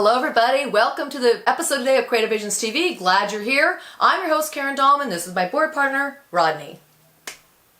Hello everybody, welcome to the episode today of Creative Visions TV. Glad you're here. I'm your host Karen Dahlman. This is my board partner Rodney.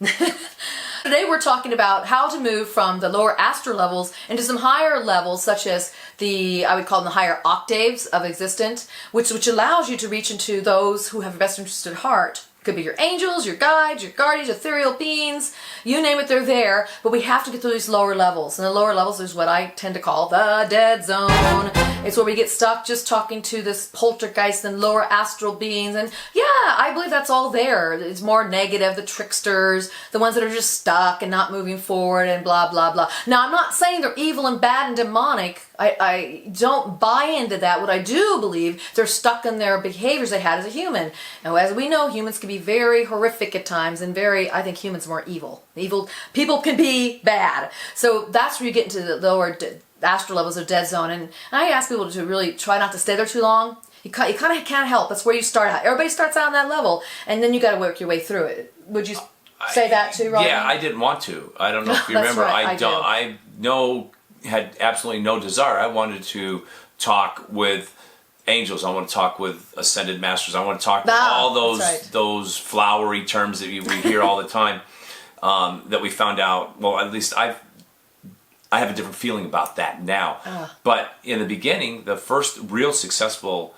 Today we're talking about how to move from the lower astral levels into some higher levels, such as I would call them the higher octaves of existence, which allows you to reach into those who have your best interest at heart. Could be your angels, your guides, your guardians, ethereal beings, you name it, they're there, but we have to get through these lower levels. And the lower levels is what I tend to call the dead zone. It's where we get stuck just talking to this poltergeist and lower astral beings. And yeah, I believe that's all there. It's more negative, the tricksters, the ones that are just stuck and not moving forward and blah, blah, blah. Now, I'm not saying they're evil and bad and demonic. I don't buy into that. What I do believe, they're stuck in their behaviors they had as a human. Now, as we know, humans can be very horrific at times and I think humans are more evil. Evil people can be bad. So that's where you get into the lower astral levels of dead zone. And I ask people to really try not to stay there too long. You kind of can't help. That's where you start out. Everybody starts out on that level, and then you got to work your way through it. Would you say that too, Rodney? Yeah, I didn't want to. I don't know if you That's remember. right, I had absolutely no desire. I wanted to talk with angels. I want to talk with ascended masters. I want to talk with all those flowery terms that we hear all the time. That we found out. Well, at least I have a different feeling about that now. But in the beginning, the first real successful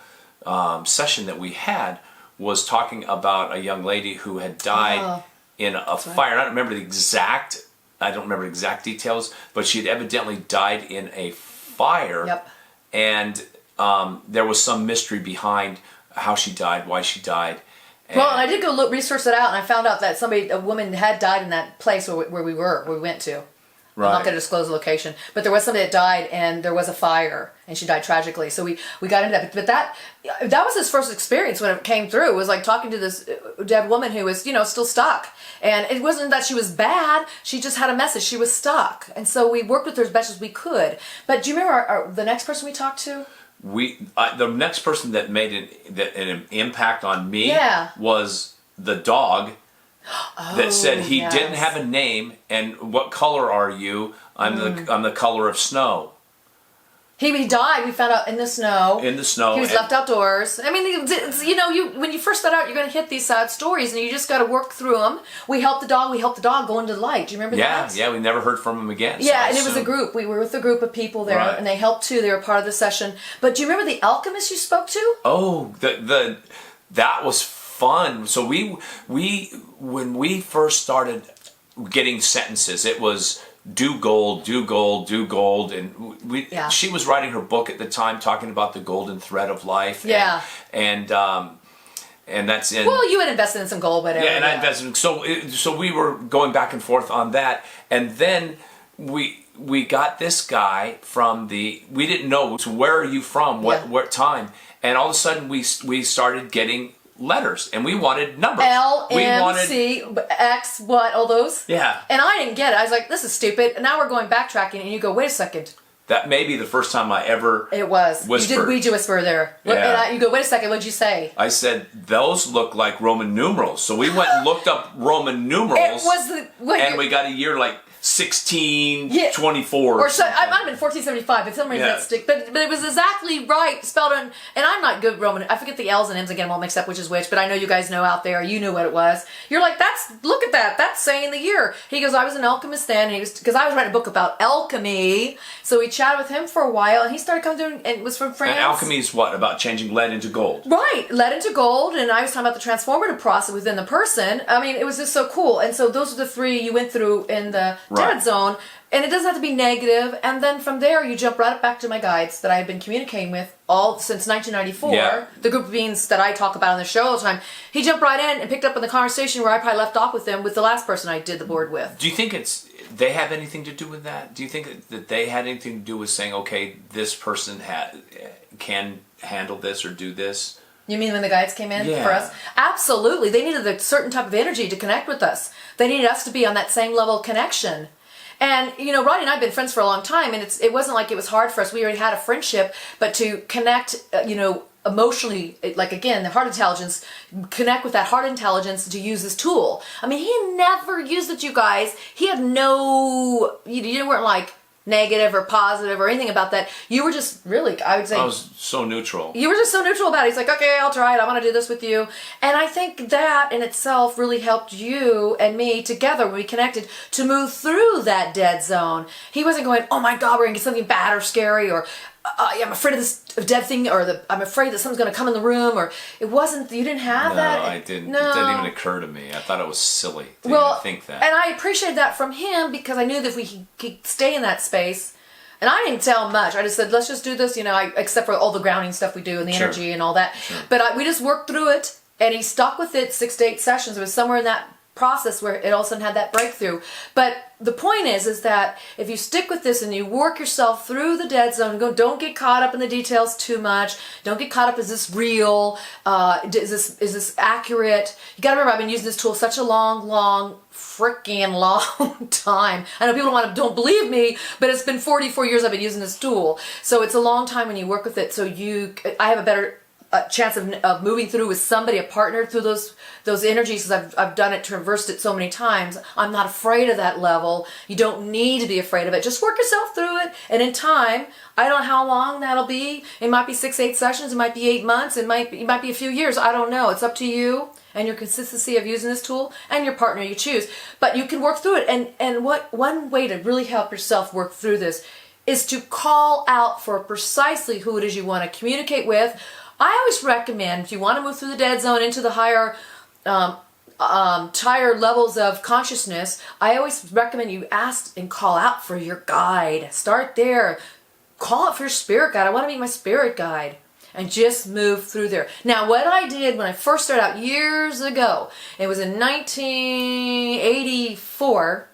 session that we had was talking about a young lady who had died in a fire. I don't remember the exact details, but she had evidently died in a fire. Yep. And there was some mystery behind how she died, why she died. And I did go research that out, and I found out that a woman had died in that place where we went to. Right. I'm not going to disclose the location, but there was somebody that died, and there was a fire, and she died tragically. So we got into that. But that was his first experience when it came through. It was like talking to this dead woman who was, still stuck. And it wasn't that she was bad. She just had a message. She was stuck. And so we worked with her as best as we could. But do you remember the next person we talked to? The next person that made an impact on me was the dog. That said he didn't have a name, and what color are you? I'm the color of snow. He died. We found out in the snow. In the snow. He was left outdoors. I mean, when you first start out, you're going to hit these sad stories, and you just got to work through them. We helped the dog. Go into the light. Do you remember that? Yeah. We never heard from him again. Yeah, and it was a group. We were with a group of people there, and they helped too. They were part of the session. But do you remember the alchemist you spoke to? Oh, that was fun. So when we first started getting sentences, it was do gold, do gold, do gold, and she was writing her book at the time, talking about the golden thread of life. Yeah, and that's in. Well, you had invested in some gold, whatever. Yeah, and I invested. So we were going back and forth on that, and then we got this guy from we didn't know. So where are you from? What time? And all of a sudden we started getting letters, and we wanted numbers. L, M, C, X, what, all those? Yeah. And I didn't get it. I was like, this is stupid. And now we're going backtracking, and you go, wait a second. That may be the first time I ever whispered. You did Ouija whisper there. Yeah. And you go, wait a second, what'd you say? I said, those look like Roman numerals. So we went and looked up Roman numerals. And we got a year like 1624 or so. I might have been 1475, but some reason that stick. But it was exactly right spelled on. And I'm not good Roman. I forget the L's and M's again. I'm all mixed up which is which. But I know you guys know out there. You knew what it was. You're like, look at that. That's saying the year. He goes, I was an alchemist then. And because I was writing a book about alchemy. So we chatted with him for a while, and he started coming through, and it was from France. And alchemy is what? About changing lead into gold. Right, lead into gold. And I was talking about the transformative process within the person. I mean, it was just so cool. And so those are the three you went through in the dead zone, and it doesn't have to be negative. And then from there, you jump right back to my guides that I've been communicating with since 1994. Yeah. The group of beings that I talk about on the show all the time. He jumped right in and picked up on the conversation where I probably left off with them with the last person I did the board with. Do you think they have anything to do with that? Do you think that they had anything to do with saying, okay, this person can handle this or do this? You mean when the guides came in for us? Absolutely. They needed a certain type of energy to connect with us. They needed us to be on that same level of connection. And, Rodney and I have been friends for a long time, and it wasn't like it was hard for us. We already had a friendship, but to connect, emotionally, like again, the heart intelligence, connect with that heart intelligence to use this tool. I mean, he never used it, you guys. He had you weren't like, negative or positive or anything about that. You were just really, I would say, I was so neutral. You were just so neutral about it. He's like, okay, I'll try it. I want to do this with you. And I think that in itself really helped you and me together when we connected to move through that dead zone. He wasn't going, oh my God, we're going to get something bad or scary, or I'm afraid of this dead thing, or I'm afraid that something's going to come in the room, or it wasn't, you didn't have that. No, I didn't. No. It didn't even occur to me. I thought it was silly to even think that. And I appreciated that from him because I knew that if we could stay in that space, and I didn't tell much. I just said, let's just do this, except for all the grounding stuff we do and the energy and all that. Sure. But we just worked through it, and he stuck with it 6 to 8 sessions. It was somewhere in that process where it all of a sudden had that breakthrough. But the point is that if you stick with this and you work yourself through the dead zone, don't get caught up in the details too much. Don't get caught up, is this real? Is this accurate? You got to remember, I've been using this tool such a long time. I know people don't believe me, but it's been 44 years I've been using this tool. So it's a long time when you work with it. So I have a better chance of moving through with somebody, a partner, through those energies, because I've done it, traversed it so many times. I'm not afraid of that level. You don't need to be afraid of it. Just work yourself through it, and in time, I don't know how long that'll be. It might be 6, 8 sessions. It might be 8 months. It might be a few years. I don't know. It's up to you and your consistency of using this tool and your partner you choose. But you can work through it. And one way to really help yourself work through this is to call out for precisely who it is you want to communicate with. I always recommend, if you want to move through the dead zone into the higher levels of consciousness, I always recommend you ask and call out for your guide. Start there. Call out for your spirit guide. I want to meet my spirit guide. And just move through there. Now, what I did when I first started out years ago, it was in 1984.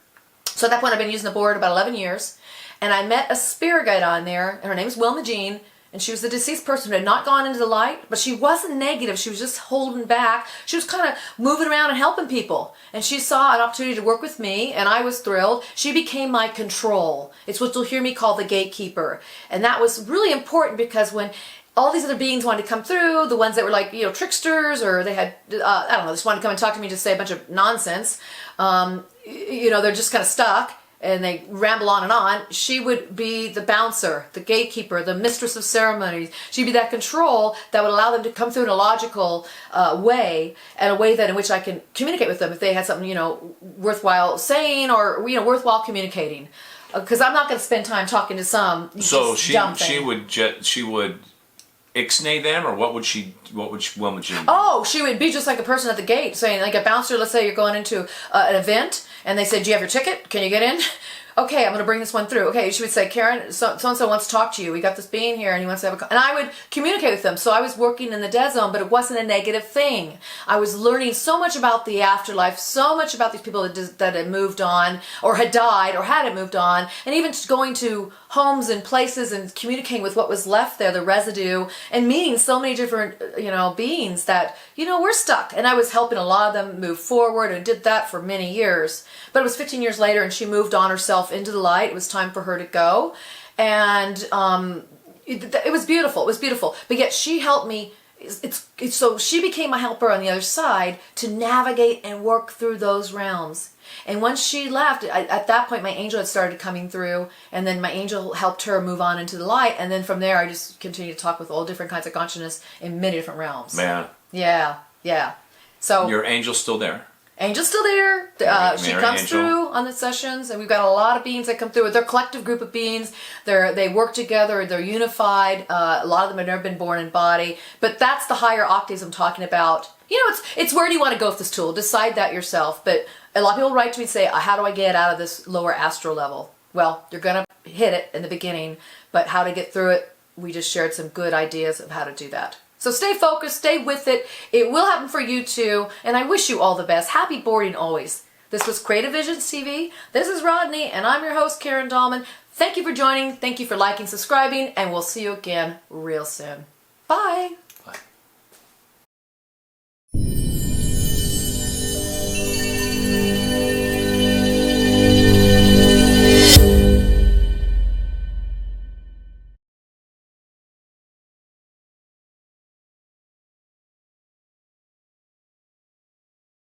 So at that point, I've been using the board about 11 years. And I met a spirit guide on there, and her name is Wilma Jean. And she was the deceased person who had not gone into the light, but she wasn't negative. She was just holding back. She was kind of moving around and helping people. And she saw an opportunity to work with me, and I was thrilled. She became my control. It's what you'll hear me call the gatekeeper. And that was really important because when all these other beings wanted to come through, the ones that were like, tricksters, or they had, I don't know, just wanted to come and talk to me to say a bunch of nonsense, they're just kind of stuck. And they ramble on, she would be the bouncer, the gatekeeper, the mistress of ceremonies. She'd be that control that would allow them to come through in a logical way, and a way that in which I can communicate with them if they had something, worthwhile saying or, worthwhile communicating. Because I'm not going to spend time talking to some she would ixnay them, or what would Wilma Jean do? Oh, she would be just like a person at the gate saying, like a bouncer, let's say you're going into an event, and they say, do you have your ticket? Can you get in? Okay, I'm going to bring this one through. Okay, she would say, Karen, so-and-so wants to talk to you. We got this being here, and he wants to have a... And I would communicate with them. So I was working in the dead zone, but it wasn't a negative thing. I was learning so much about the afterlife, so much about these people that had moved on, or had died, or hadn't moved on, and even going to homes and places and communicating with what was left there, the residue, and meeting so many different, beings that, we're stuck. And I was helping a lot of them move forward, and did that for many years. But it was 15 years later, and she moved on herself into the light. It was time for her to go. And it was beautiful. It was beautiful. But yet she helped me. So she became my helper on the other side to navigate and work through those realms. And once she left, at that point, my angel had started coming through, and then my angel helped her move on into the light. And then from there, I just continued to talk with all different kinds of consciousness in many different realms. Man. Yeah. So your angel's still there? Angel's still there. She comes through on the sessions, and we've got a lot of beings that come through. They're a collective group of beings. They work together. They're unified. A lot of them have never been born in body. But that's the higher octaves I'm talking about. It's where do you want to go with this tool? Decide that yourself. But a lot of people write to me and say, how do I get out of this lower astral level? Well, you're going to hit it in the beginning, but how to get through it, we just shared some good ideas of how to do that. So stay focused, stay with it. It will happen for you too, and I wish you all the best. Happy boarding always. This was Creative Visions TV. This is Rodney, and I'm your host, Karen Dahlman. Thank you for joining. Thank you for liking, subscribing, and we'll see you again real soon. Bye.